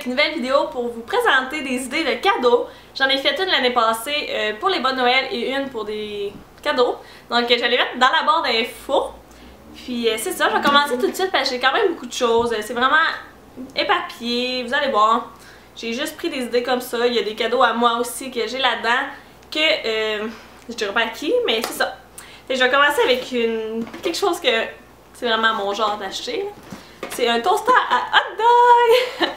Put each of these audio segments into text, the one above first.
avec une nouvelle vidéo pour vous présenter des idées de cadeaux. J'en ai fait une l'année passée pour les bonnes Noël et une pour des cadeaux. Donc je vais les mettre dans la barre d'infos. Puis c'est ça, je vais commencer tout de suite parce que j'ai quand même beaucoup de choses. C'est vraiment éparpillé, vous allez voir. J'ai juste pris des idées comme ça. Il y a des cadeaux à moi aussi que j'ai là-dedans que je dirais pas à qui, mais c'est ça. Et je vais commencer avec quelque chose que c'est vraiment mon genre d'acheter. C'est un toaster à hot dog!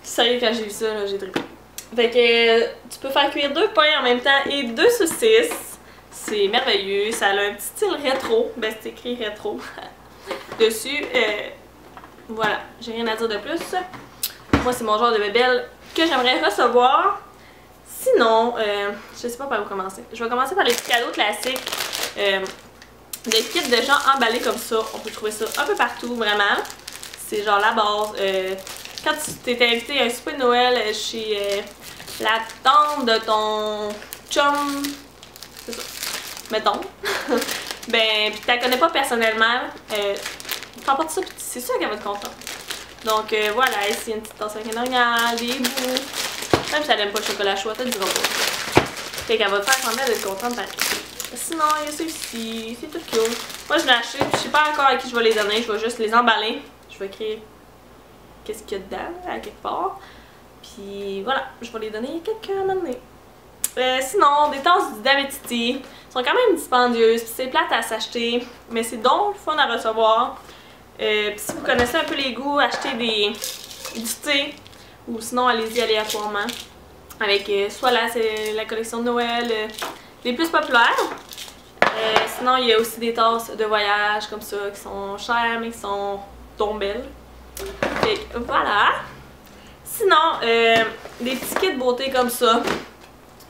Sérieux, quand j'ai vu ça, j'ai trippé. Fait que tu peux faire cuire 2 pains en même temps et 2 saucisses. C'est merveilleux. Ça a un petit style rétro. Ben, c'est écrit rétro dessus. Voilà, j'ai rien à dire de plus. Moi, c'est mon genre de bébelle que j'aimerais recevoir. Sinon, je sais pas par où commencer. Je vais commencer par les petits cadeaux classiques. Des kits de gens emballés comme ça. On peut trouver ça un peu partout, vraiment. C'est genre la base. Quand tu t'es invité à un souper de Noël chez la tante de ton chum, c'est ça, mettons, ben, pis tu la connais pas personnellement, t'emportes ça pis c'est sûr qu'elle va être contente. Donc voilà, ici une petite tasse avec un orignal, des bouts. Même si elle aime pas le chocolat chaud, elle te dira pas. Fait qu'elle va te faire semblant d'être contente pareil. Sinon, il y a ceux-ci, c'est tout cute. Moi je l'ai acheté, je sais pas encore à qui je vais les donner, je vais juste les emballer. Je vais écrire qu'est-ce qu'il y a dedans, à quelque part. Puis voilà, je vais les donner à quelqu'un à un moment donné. Sinon, des tasses du David sont quand même dispendieuses, puis c'est plate à s'acheter, mais c'est donc fun à recevoir. Puis si vous connaissez un peu les goûts, achetez du thé, ou sinon allez-y aléatoirement. Avec soit là, c'est la collection de Noël, les plus populaires. Sinon, il y a aussi des tasses de voyage comme ça, qui sont chères, mais qui sont donc belles. Fait que voilà. Sinon, des petits kits de beauté comme ça.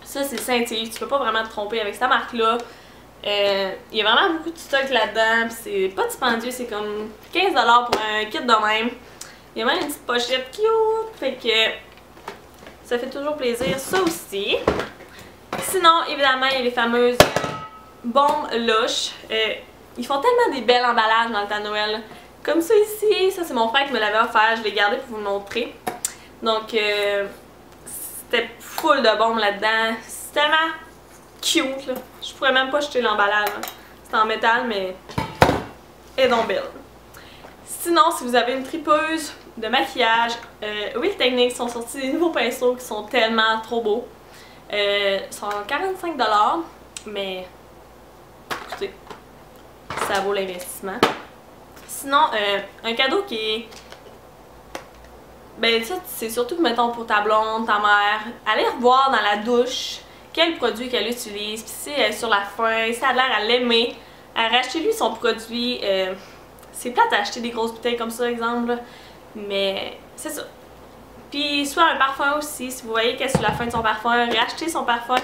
Ça, c'est Saint-Yves. Tu peux pas vraiment te tromper avec cette marque-là. Il y a vraiment beaucoup de stock là-dedans. C'est pas dispendieux, c'est comme 15$ pour un kit de même. Il y a même une petite pochette cute. Fait que ça fait toujours plaisir. Ça aussi. Sinon, évidemment, il y a les fameuses bombes Lush. Ils font tellement des belles emballages dans le temps de Noël. Comme ça ici, ça c'est mon frère qui me l'avait offert, je l'ai gardé pour vous le montrer. Donc c'était full de bombes là-dedans, c'est tellement cute là. Je pourrais même pas jeter l'emballage, hein. C'est en métal mais elle est donc belle. Sinon, si vous avez une tripeuse de maquillage, Real Techniques sont sortis des nouveaux pinceaux qui sont tellement trop beaux. Ils sont 45$, mais écoutez, ça vaut l'investissement. Sinon, un cadeau qui est... Ben ça, c'est surtout, mettons, pour ta blonde, ta mère. Allez revoir dans la douche quel produit qu'elle utilise. Puis si elle est sur la fin, si elle a l'air à l'aimer, rachetez-lui son produit. C'est plate d'acheter des grosses bouteilles comme ça, exemple. Là. Mais c'est ça. Puis soit un parfum aussi. Si vous voyez qu'elle est sur la fin de son parfum, rachetez son parfum.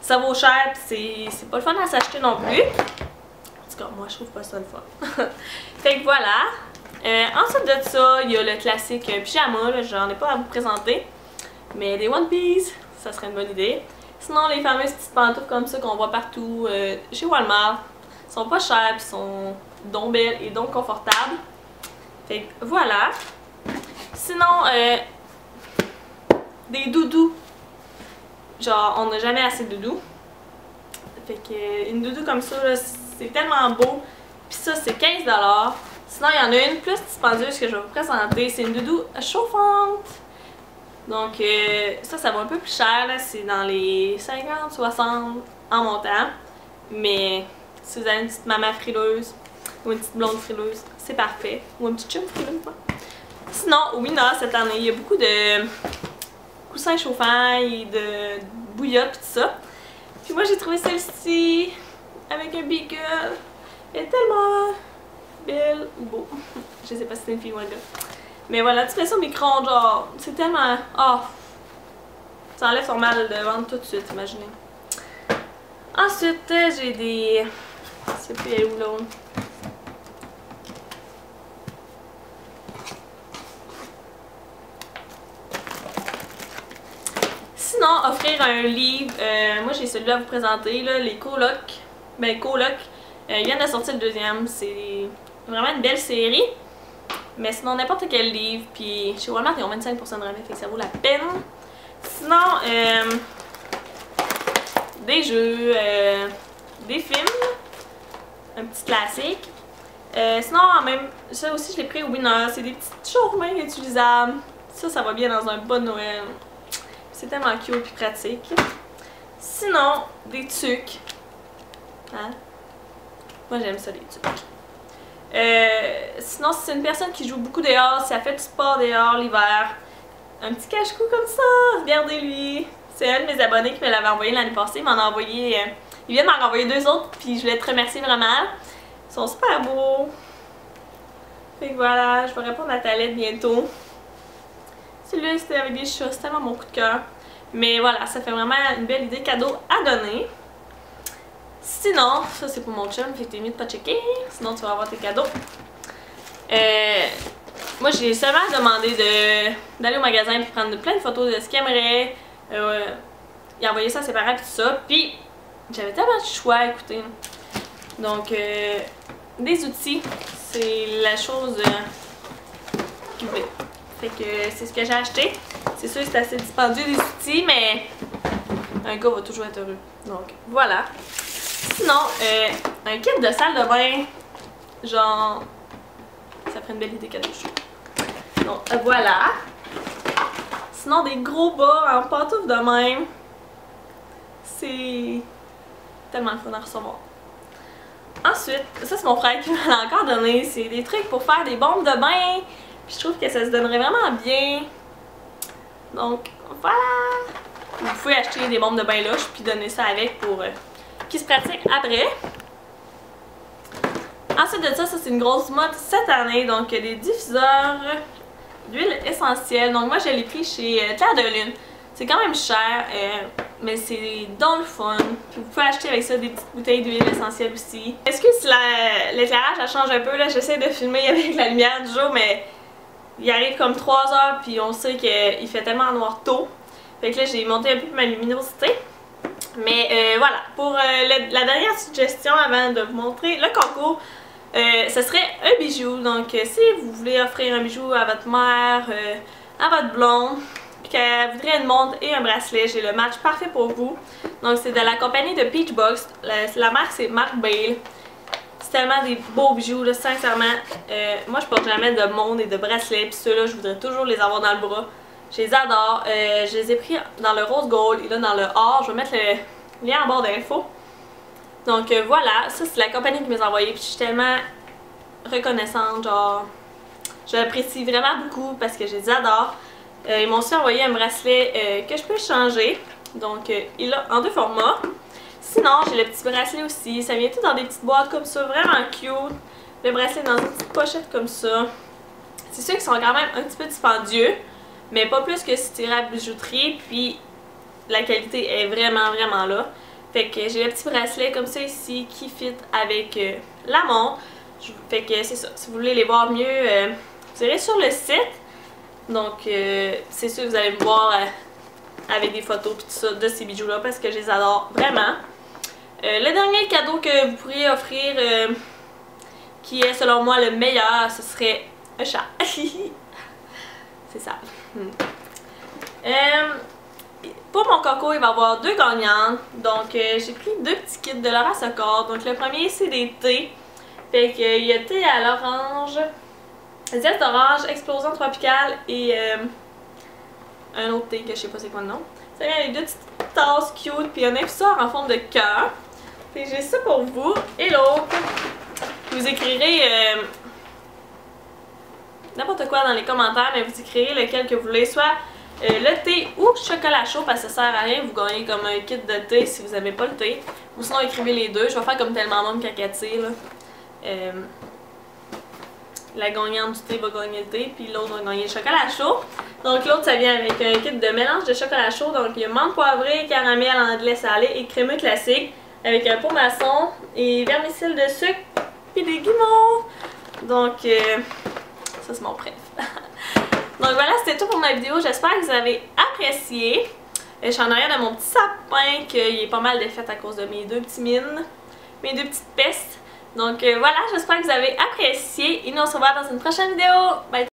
Ça vaut cher, puis c'est pas le fun à s'acheter non plus. En tout cas, moi je trouve pas ça le fun. Fait que voilà. Ensuite de ça, il y a le classique pyjama, j'en ai pas à vous présenter. Mais des One Piece, ça serait une bonne idée. Sinon, les fameuses petites pantoufles comme ça qu'on voit partout chez Walmart, sont pas chères, puis sont donc belles et donc confortables. Fait que voilà. Sinon, des doudous. Genre, on n'a jamais assez de doudous. Fait que une doudou comme ça, c'est tellement beau. Puis ça, c'est 15$. Sinon, il y en a une plus dispendieuse que je vais vous présenter. C'est une doudou chauffante. Donc, ça vaut un peu plus cher. C'est dans les 50-60$ en montant. Mais si vous avez une petite maman frileuse ou une petite blonde frileuse, c'est parfait. Ou un petit chum frileux, quoi. Sinon, Wina, cette année, il y a beaucoup de coussins chauffants et de bouillottes et tout ça. Puis moi, j'ai trouvé celle-ci avec un beagle. Elle est tellement belle ou beau. Je sais pas si c'est une fille ou un gars. Mais voilà, tu fais ça au micro-ondes, genre, c'est tellement... Oh! Ça enlève son mal de ventre tout de suite, imaginez. Ensuite, j'ai des... Je sais plus elle est où l'autre. Sinon, offrir un livre. Moi, j'ai celui-là à vous présenter, là, les colocs. Ben, colocs. Il vient de sortir le deuxième. C'est vraiment une belle série. Mais sinon, n'importe quel livre. Puis chez Walmart, ils ont 25% de rabais, fait que ça vaut la peine. Sinon, des jeux, des films. Un petit classique. Sinon, même, ça aussi, je l'ai pris au Winner. C'est des petites journées utilisables. Ça va bien dans un bon Noël. C'est tellement cute et pratique. Sinon, des tucs. Hein? Moi, j'aime ça, les tucs. Sinon, si c'est une personne qui joue beaucoup dehors, si elle fait du sport dehors l'hiver, un petit cache-cou comme ça, regardez-lui. C'est un de mes abonnés qui me l'avait envoyé l'année passée. Il m'en a envoyé. Il vient de m'en renvoyer 2 autres, puis je voulais te remercier vraiment. Ils sont super beaux. Fait que voilà, je vais répondre à ta lettre bientôt. Celui-là, c'était avec des chats, c'est tellement mon coup de cœur. Mais voilà, ça fait vraiment une belle idée cadeau à donner. Sinon, ça c'est pour mon chum, fait que t'es mieux de pas checker. Sinon, tu vas avoir tes cadeaux. Moi, j'ai seulement demandé d'aller au magasin pour prendre plein de photos de ce qu'il aimerait. Il a envoyé ça à ses parents et tout ça. Puis, j'avais tellement de choix à écouter. Donc, des outils, c'est la chose qu'il voulait. Fait que c'est ce que j'ai acheté. C'est sûr que c'est assez dispendieux des outils, mais un gars va toujours être heureux. Donc, voilà. Sinon, un kit de salle de bain, genre, ça ferait une belle idée cadeau. Donc, voilà. Sinon, des gros bas en pantoufles de même. C'est tellement le fun à recevoir. Ensuite, ça c'est mon frère qui me l'a encore donné. C'est des trucs pour faire des bombes de bain. Puis je trouve que ça se donnerait vraiment bien. Donc, voilà. Vous pouvez acheter des bombes de bain lush puis donner ça avec pour qu'ils se pratiquent après. Ensuite de ça, c'est une grosse mode cette année. Donc, des diffuseurs d'huile essentielle. Donc, moi, je l'ai pris chez Claire de Lune. C'est quand même cher, mais c'est dans le fun. Puis vous pouvez acheter avec ça des petites bouteilles d'huile essentielle aussi. Excuse si l'éclairage change un peu, là. J'essaie de filmer avec la lumière du jour, mais il arrive comme 3 heures, puis on sait qu'il fait tellement noir tôt. Fait que là, j'ai monté un peu ma luminosité. Mais voilà, pour la dernière suggestion avant de vous montrer le concours, ce serait un bijou. Donc, si vous voulez offrir un bijou à votre mère, à votre blonde, puis qu'elle voudrait une montre et un bracelet, j'ai le match parfait pour vous. Donc, c'est de la compagnie de Peachbox. La marque, c'est Marc Bale. C'est tellement des beaux bijoux, là, sincèrement. Moi, je porte jamais de montre et de bracelet, puis ceux-là, je voudrais toujours les avoir dans le bras. Je les adore. Je les ai pris dans le rose gold et là dans le or. Je vais mettre le lien en barre d'infos. Donc voilà, ça c'est la compagnie qui me les a envoyés. Puis je suis tellement reconnaissante. Genre, je l'apprécie vraiment beaucoup parce que je les adore. Ils m'ont aussi envoyé un bracelet que je peux changer. Donc il a en 2 formats. Sinon, j'ai le petit bracelet aussi. Ça vient tout dans des petites boîtes comme ça, vraiment cute. Le bracelet dans une petite pochette comme ça. C'est sûr qu'ils sont quand même un petit peu dispendieux. Mais pas plus que Stira Bijouterie, puis la qualité est vraiment là. Fait que j'ai le petit bracelet comme ça ici qui fit avec la montre. Fait que c'est ça, si vous voulez les voir mieux, vous irez sur le site. Donc c'est sûr que vous allez me voir avec des photos pis tout ça de ces bijoux là parce que je les adore vraiment. Le dernier cadeau que vous pourriez offrir, qui est selon moi le meilleur, ce serait un chat. C'est ça. Pour mon concours, il va y avoir 2 gagnantes. Donc, j'ai pris 2 petits kits de Laura Socor. Donc, le premier, c'est des thés. Fait qu'il y a thé à l'orange, zeste d'orange, explosion tropicale et un autre thé que je sais pas c'est quoi le nom. Ça vient avec 2 petites tasses cute. Puis, il y a un infuseur en forme de cœur. Fait que j'ai ça pour vous. Et l'autre, vous écrirez n'importe quoi dans les commentaires, mais vous écrirez lequel que vous voulez, soit le thé ou chocolat chaud, parce que ça sert à rien, vous gagnez comme un kit de thé si vous n'aimez pas le thé, ou sinon écrivez les 2, je vais faire comme tellement monde cacatier là. La gagnante du thé va gagner le thé, puis l'autre va gagner le chocolat chaud. Donc l'autre ça vient avec un kit de mélange de chocolat chaud, donc il y a menthe poivrée, caramel anglais salé et crémeux classique, avec un pot maçon et vermicelle de sucre, puis des guimauves. Donc ça c'est mon préf. Donc voilà, c'était tout pour ma vidéo. J'espère que vous avez apprécié. Je suis en arrière de mon petit sapin, qu'il est pas mal défait à cause de mes 2 petits mines, mes 2 petites pestes. Donc voilà, j'espère que vous avez apprécié et nous on se revoit dans une prochaine vidéo. Bye!